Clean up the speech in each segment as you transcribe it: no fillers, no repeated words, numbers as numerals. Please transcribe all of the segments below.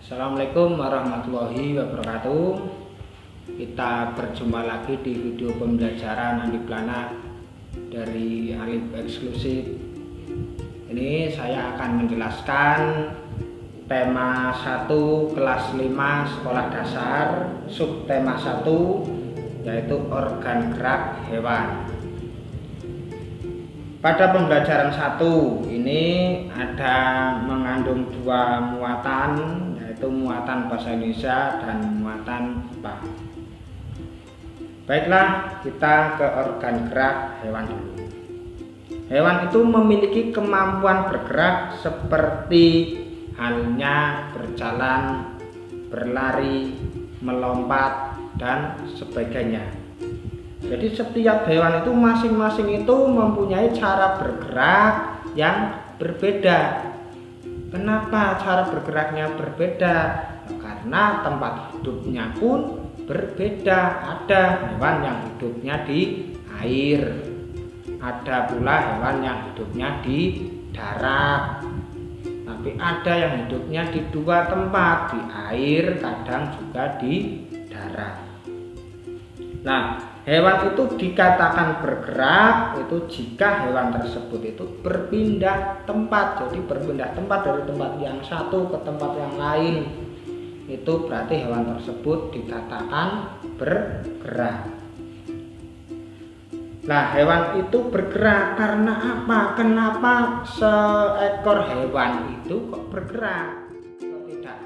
Assalamualaikum warahmatullahi wabarakatuh. Kita berjumpa lagi di video pembelajaran Handiplana dari Alif Eksklusif. Ini saya akan menjelaskan tema 1 kelas 5 sekolah dasar, subtema 1 yaitu organ gerak hewan. Pada pembelajaran 1 ini ada mengandung dua muatan, yaitu muatan bahasa Indonesia dan muatan IPA. Baiklah, kita ke organ gerak hewan dulu. Hewan itu memiliki kemampuan bergerak seperti halnya berjalan, berlari, melompat, dan sebagainya. Jadi setiap hewan itu masing-masing itu mempunyai cara bergerak yang berbeda. Kenapa cara bergeraknya berbeda? Karena tempat hidupnya pun berbeda. Ada hewan yang hidupnya di air, ada pula hewan yang hidupnya di darat, tapi ada yang hidupnya di dua tempat, di air, kadang juga di darat. Nah, hewan itu dikatakan bergerak itu jika hewan tersebut itu berpindah tempat. Jadi berpindah tempat dari tempat yang satu ke tempat yang lain, itu berarti hewan tersebut dikatakan bergerak. Nah, hewan itu bergerak karena apa? Kenapa seekor hewan itu kok bergerak? Kok tidak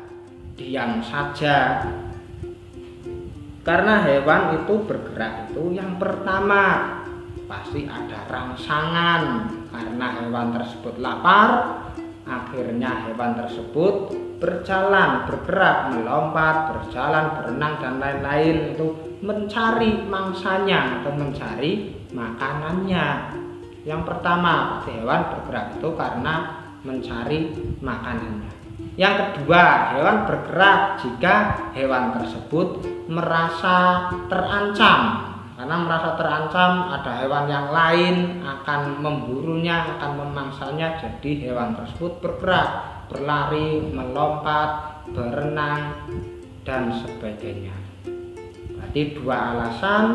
diam saja? Karena hewan itu bergerak itu yang pertama pasti ada rangsangan, karena hewan tersebut lapar, akhirnya hewan tersebut berjalan, bergerak, melompat, berjalan, berenang, dan lain-lain, itu mencari mangsanya atau mencari makanannya. Yang pertama pasti hewan bergerak itu karena mencari makanannya. Yang kedua, hewan bergerak jika hewan tersebut merasa terancam. Karena merasa terancam, ada hewan yang lain akan memburunya, akan memangsanya. Jadi hewan tersebut bergerak, berlari, melompat, berenang, dan sebagainya. Berarti dua alasan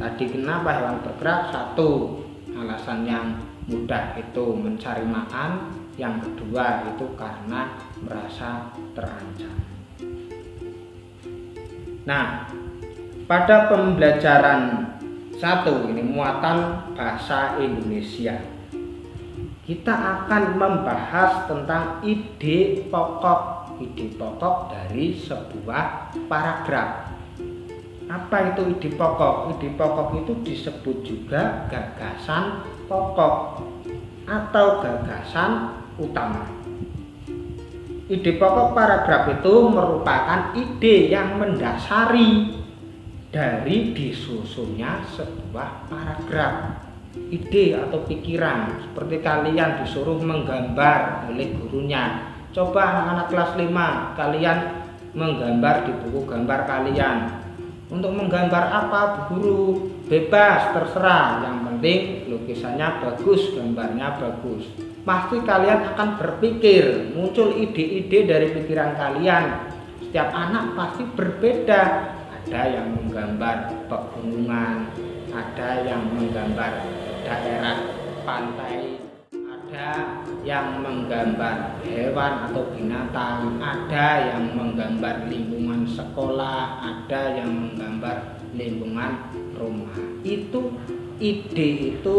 tadi kenapa hewan bergerak. Satu, alasan yang mudah itu mencari makan. Yang kedua itu karena merasa terancam. Nah, pada pembelajaran 1 ini muatan bahasa Indonesia, kita akan membahas tentang ide pokok dari sebuah paragraf. Apa itu ide pokok? Ide pokok itu disebut juga gagasan pokok atau gagasan utama. Ide pokok paragraf itu merupakan ide yang mendasari dari disusunnya sebuah paragraf. Ide atau pikiran, seperti kalian disuruh menggambar oleh gurunya. Coba anak-anak kelas 5, kalian menggambar di buku gambar kalian. Untuk menggambar apa, Bu Guru? Bebas, terserah. Yang penting lukisannya bagus, gambarnya bagus. Pasti kalian akan berpikir, muncul ide-ide dari pikiran kalian. Setiap anak pasti berbeda. Ada yang menggambar pegunungan, ada yang menggambar daerah pantai, ada yang menggambar hewan atau binatang, ada yang menggambar lingkungan sekolah, ada yang menggambar lingkungan rumah. Itu ide itu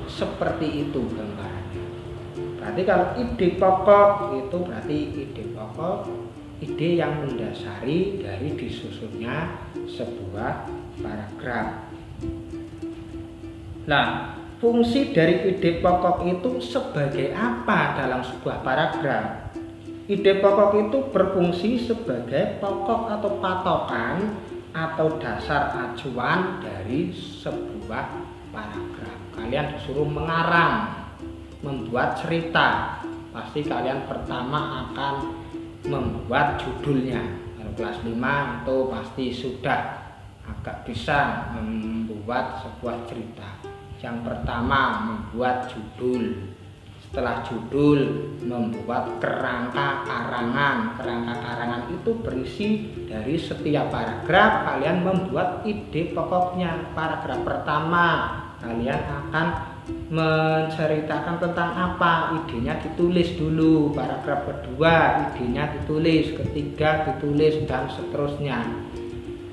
seperti itu gambarannya. Berarti kalau ide pokok itu berarti ide pokok, ide yang mendasari dari disusunnya sebuah paragraf. Nah, fungsi dari ide pokok itu sebagai apa dalam sebuah paragraf? Ide pokok itu berfungsi sebagai pokok atau patokan atau dasar acuan dari sebuah paragraf. Kalian disuruh mengarang, membuat cerita, pasti kalian pertama akan membuat judulnya. Kalau kelas 5 itu pasti sudah agak bisa membuat sebuah cerita. Yang pertama membuat judul. setelah judul membuat kerangka karangan. Kerangka karangan itu berisi dari setiap paragraf kalian membuat ide pokoknya. Paragraf pertama kalian akan menceritakan tentang apa, idenya ditulis dulu. Paragraf kedua idenya ditulis, ketiga ditulis, dan seterusnya.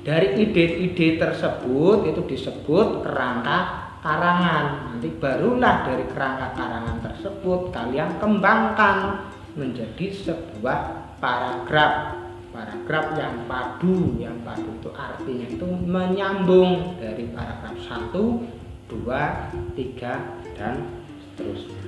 Dari ide-ide tersebut itu disebut kerangka karangan. Nanti barulah dari kerangka karangan tersebut kalian kembangkan menjadi sebuah paragraf. Paragraf yang padu. Yang padu itu artinya itu menyambung dari paragraf 1, 2, 3, dan seterusnya.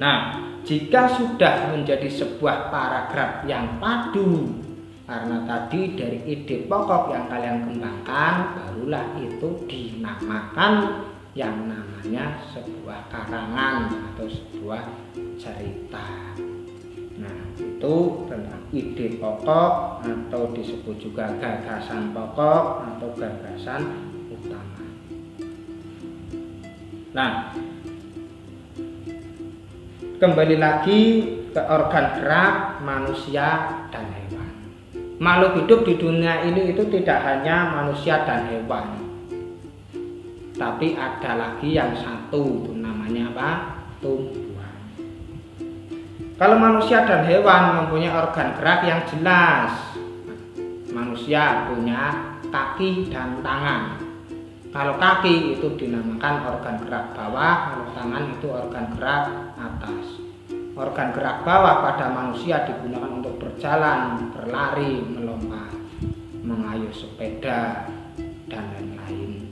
Nah, jika sudah menjadi sebuah paragraf yang padu, karena tadi dari ide pokok yang kalian kembangkan, barulah itu dinamakan yang namanya sebuah karangan atau sebuah cerita. Nah, itu tentang ide pokok atau disebut juga gagasan pokok atau gagasan utama. Nah, kembali lagi ke organ gerak manusia dan hewan. Makhluk hidup di dunia ini itu tidak hanya manusia dan hewan, tapi ada lagi yang satu, itu namanya apa? Tumbuhan. Kalau manusia dan hewan mempunyai organ gerak yang jelas. Manusia punya kaki dan tangan. Kalau kaki itu dinamakan organ gerak bawah, kalau tangan itu organ gerak atas. Organ gerak bawah pada manusia digunakan untuk berjalan, berlari, melompat, mengayuh sepeda, dan lain-lain.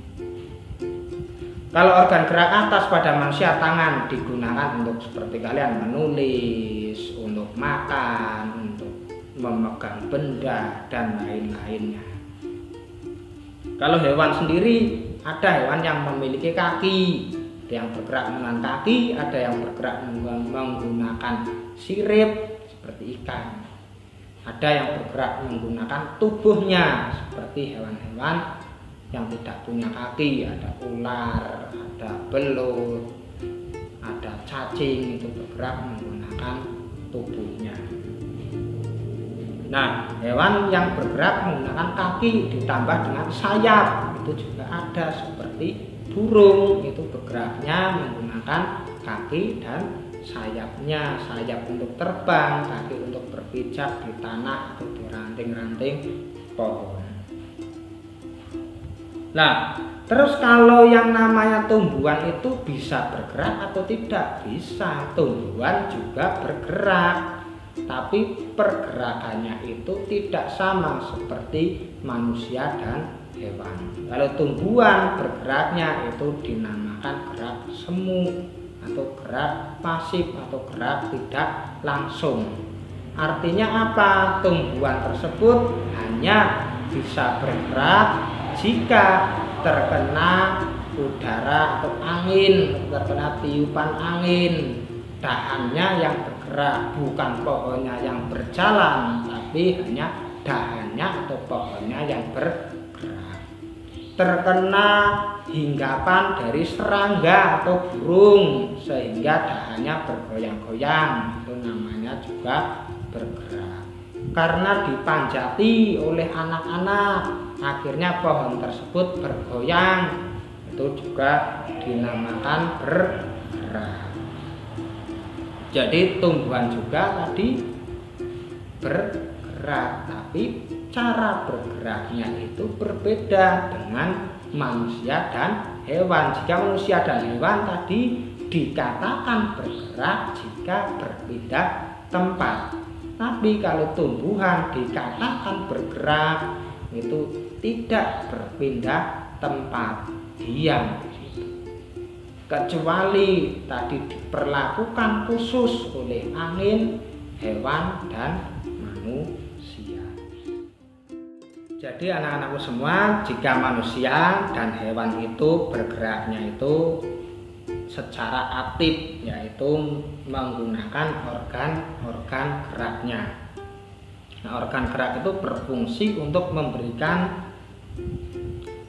Kalau organ gerak atas pada manusia, tangan digunakan untuk seperti kalian menulis, untuk makan, untuk memegang benda, dan lain-lainnya. Kalau hewan sendiri, ada hewan yang memiliki kaki, ada yang bergerak dengan kaki, ada yang bergerak menggunakan sirip seperti ikan, ada yang bergerak menggunakan tubuhnya seperti hewan-hewan yang tidak punya kaki, ada ular, ada belut, ada cacing, itu bergerak menggunakan tubuhnya. Nah, hewan yang bergerak menggunakan kaki ditambah dengan sayap itu juga ada, seperti burung itu bergeraknya menggunakan kaki dan sayapnya. Sayap untuk terbang, kaki untuk berpijak di tanah atau di ranting-ranting pohon. Nah, terus kalau yang namanya tumbuhan itu bisa bergerak atau tidak? Bisa, tumbuhan juga bergerak, tapi pergerakannya itu tidak sama seperti manusia dan hewan. Kalau tumbuhan bergeraknya itu dinamakan gerak semu atau gerak pasif atau gerak tidak langsung. Artinya apa? Tumbuhan tersebut hanya bisa bergerak jika terkena udara atau angin, terkena tiupan angin. Dahannya yang bergerak, bukan pohonnya yang berjalan, tapi hanya dahannya atau pohonnya yang bergerak. Terkena hinggapan dari serangga atau burung sehingga dahannya bergoyang-goyang, itu namanya juga bergerak. Karena dipanjati oleh anak-anak, akhirnya pohon tersebut bergoyang, itu juga dinamakan bergerak. Jadi tumbuhan juga tadi bergerak, tapi cara bergeraknya itu berbeda dengan manusia dan hewan. Jika manusia dan hewan tadi dikatakan bergerak jika berpindah tempat, tapi kalau tumbuhan dikatakan bergerak itu tidak berpindah tempat, diam di situ. Kecuali tadi diperlakukan khusus oleh angin, hewan, dan manusia. Jadi anak-anakku semua, jika manusia dan hewan itu bergeraknya itu secara aktif, yaitu menggunakan organ-organ geraknya. Nah, organ gerak itu berfungsi untuk memberikan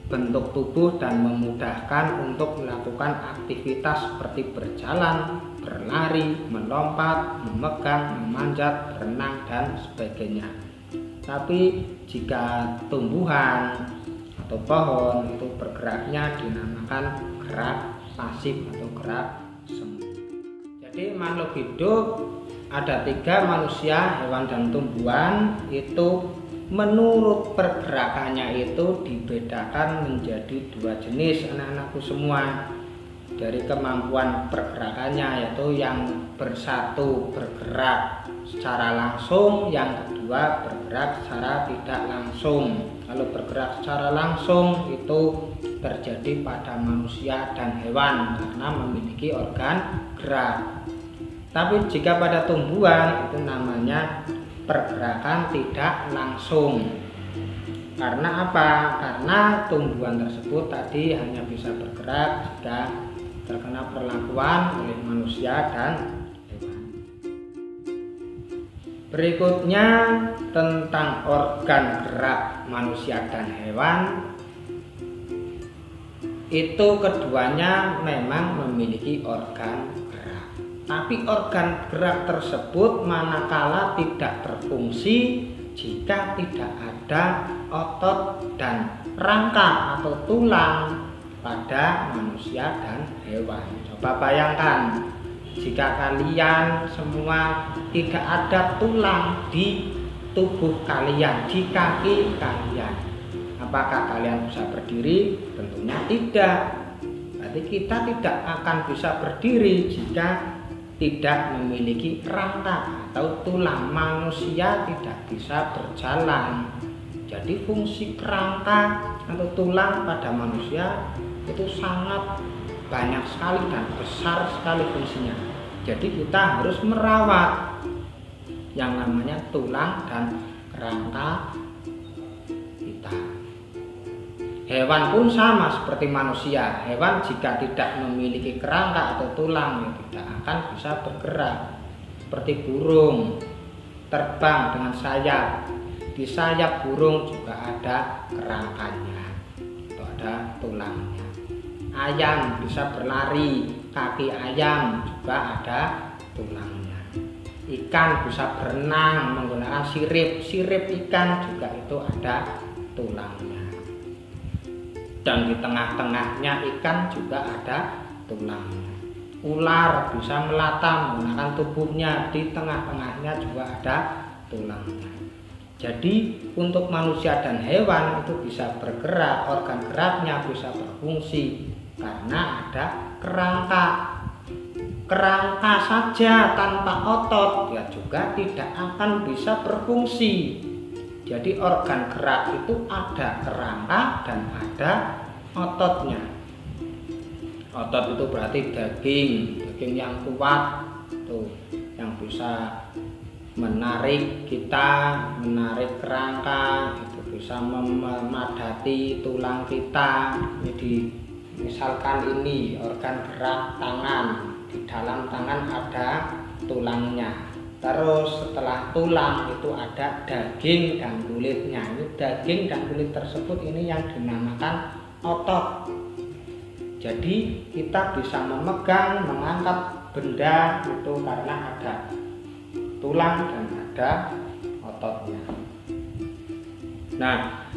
bentuk tubuh dan memudahkan untuk melakukan aktivitas seperti berjalan, berlari, melompat, memegang, memanjat, berenang, dan sebagainya. Tapi jika tumbuhan atau pohon itu bergeraknya dinamakan gerak pasif atau gerak semu. Jadi makhluk hidup ada 3, manusia, hewan, dan tumbuhan. Itu menurut pergerakannya itu dibedakan menjadi 2 jenis, anak-anakku semua. Dari kemampuan pergerakannya, yaitu yang bersatu bergerak secara langsung, yang kedua bergerak secara tidak langsung. Kalau bergerak secara langsung itu terjadi pada manusia dan hewan karena memiliki organ gerak. Tapi jika pada tumbuhan itu namanya pergerakan tidak langsung. Karena apa? Karena tumbuhan tersebut tadi hanya bisa bergerak jika terkena perlakuan oleh manusia dan hewan. Berikutnya tentang organ gerak manusia dan hewan. Itu keduanya memang memiliki organ gerak. Tapi organ gerak tersebut manakala tidak berfungsi jika tidak ada otot dan rangka atau tulang pada manusia dan hewan. Coba bayangkan jika kalian semua tidak ada tulang di tubuh kalian, di kaki kalian, apakah kalian bisa berdiri? Tentunya tidak. Berarti kita tidak akan bisa berdiri jika tidak memiliki rangka atau tulang. Manusia tidak bisa berjalan. Jadi fungsi kerangka atau tulang pada manusia itu sangat banyak sekali dan besar sekali fungsinya. Jadi kita harus merawat yang namanya tulang dan kerangka kita. Hewan pun sama seperti manusia. Hewan jika tidak memiliki kerangka atau tulang ya tidak akan bisa bergerak. Seperti burung terbang dengan sayap. Di sayap burung juga ada kerangkanya atau ada tulangnya. Ayam bisa berlari, kaki ayam juga ada tulangnya. Ikan bisa berenang menggunakan sirip, sirip ikan juga itu ada tulangnya. Dan di tengah-tengahnya ikan juga ada tulangnya. Ular bisa melata menggunakan tubuhnya, di tengah-tengahnya juga ada tulangnya. Jadi untuk manusia dan hewan itu bisa bergerak, organ geraknya bisa berfungsi karena ada kerangka. Kerangka saja tanpa otot ya juga tidak akan bisa berfungsi. Jadi organ gerak itu ada kerangka dan ada ototnya. Otot itu berarti daging yang kuat tuh, yang bisa menarik kita, menarik kerangka, itu bisa memadati tulang kita. Jadi misalkan ini organ gerak tangan, di dalam tangan ada tulangnya. Terus setelah tulang itu ada daging dan kulitnya. Ini daging dan kulit tersebut ini yang dinamakan otot. Jadi kita bisa memegang, mengangkat benda itu karena ada tulang dan ada ototnya. Nah,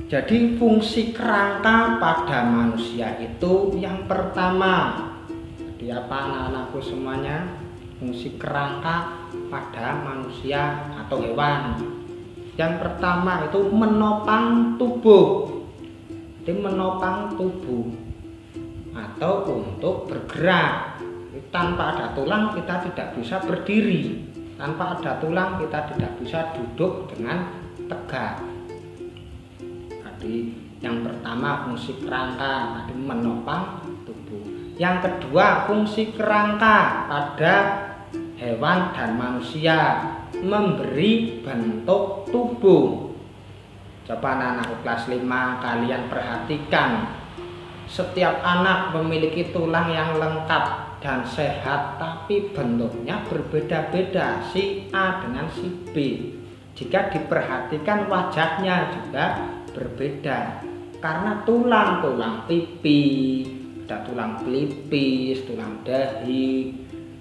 jadi fungsi kerangka pada manusia itu yang pertama. Jadi apa anak-anakku semuanya? Fungsi kerangka pada manusia atau hewan. Yang pertama itu menopang tubuh. Jadi menopang tubuh atau untuk bergerak. Tanpa ada tulang kita tidak bisa berdiri. Tanpa ada tulang kita tidak bisa duduk dengan tegak. Tadi yang pertama fungsi kerangka, tadi menopang tubuh. Yang kedua fungsi kerangka pada hewan dan manusia, memberi bentuk tubuh. Coba anak-anak kelas 5 kalian perhatikan, setiap anak memiliki tulang yang lengkap dan sehat, tapi bentuknya berbeda-beda, si A dengan si B. Jika diperhatikan wajahnya juga berbeda. Karena tulang pipi, ada tulang pelipis, tulang dahi,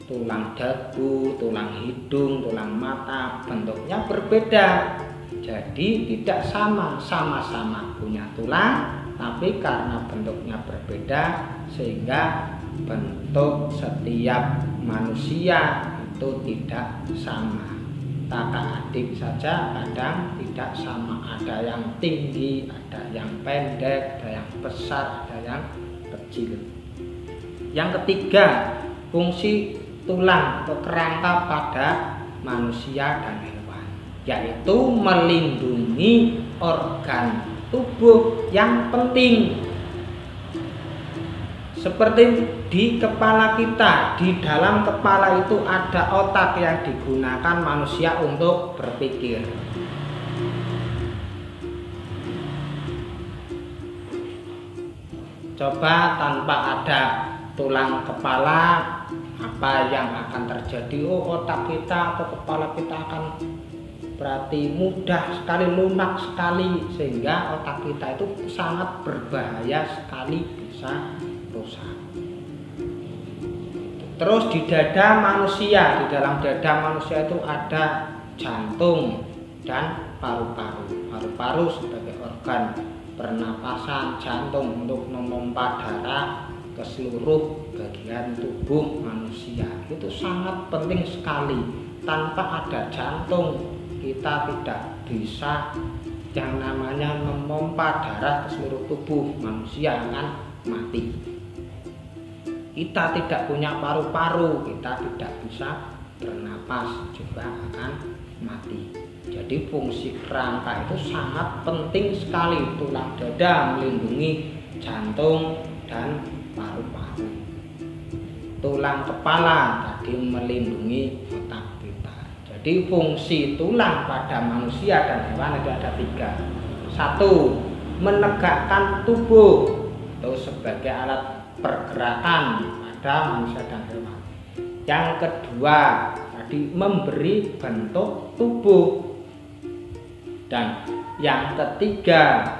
tulang dagu, tulang hidung, tulang mata, bentuknya berbeda. Jadi tidak sama-sama punya tulang, tapi karena bentuknya berbeda sehingga bentuk setiap manusia itu tidak sama. Kakak adik saja kadang tidak sama, ada yang tinggi, ada yang pendek, ada yang besar, ada yang kecil. Yang ketiga, fungsi tulang atau kerangka pada manusia dan hewan, yaitu melindungi organ tubuh yang penting. Seperti di kepala kita, di dalam kepala itu ada otak yang digunakan manusia untuk berpikir. Coba tanpa ada tulang kepala, apa yang akan terjadi? Otak kita atau kepala kita akan berarti mudah sekali, lunak sekali, sehingga otak kita itu sangat berbahaya sekali, bisa rusak. Terus di dada manusia, di dalam dada manusia itu ada jantung dan paru-paru. Paru-paru sebagai organ pernapasan, jantung untuk memompa darah ke seluruh bagian tubuh manusia. Itu sangat penting sekali. Tanpa ada jantung, kita tidak bisa yang namanya memompa darah ke seluruh tubuh manusia, akan mati. Kita tidak punya paru-paru, kita tidak bisa bernapas, juga akan mati. Jadi fungsi kerangka itu sangat penting sekali. Tulang dada melindungi jantung dan paru-paru. Tulang kepala tadi melindungi otak kita. Jadi fungsi tulang pada manusia dan hewan itu ada 3. 1. Menegakkan tubuh atau sebagai alat pergerakan pada manusia dan hewan. Yang kedua, tadi memberi bentuk tubuh. Dan yang ketiga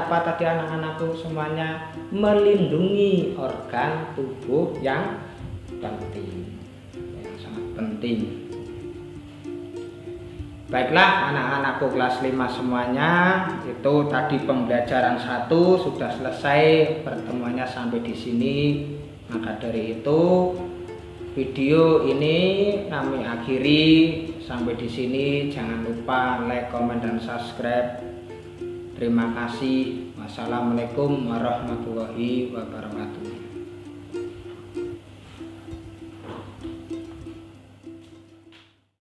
apa tadi anak-anakku semuanya? Melindungi organ tubuh yang penting, yang sangat penting. Baiklah anak-anakku kelas 5 semuanya, itu tadi pembelajaran 1 sudah selesai, pertemuannya sampai di sini. Maka dari itu video ini kami akhiri sampai di sini. Jangan lupa like, comment, dan subscribe. Terima kasih. Wassalamualaikum warahmatullahi wabarakatuh.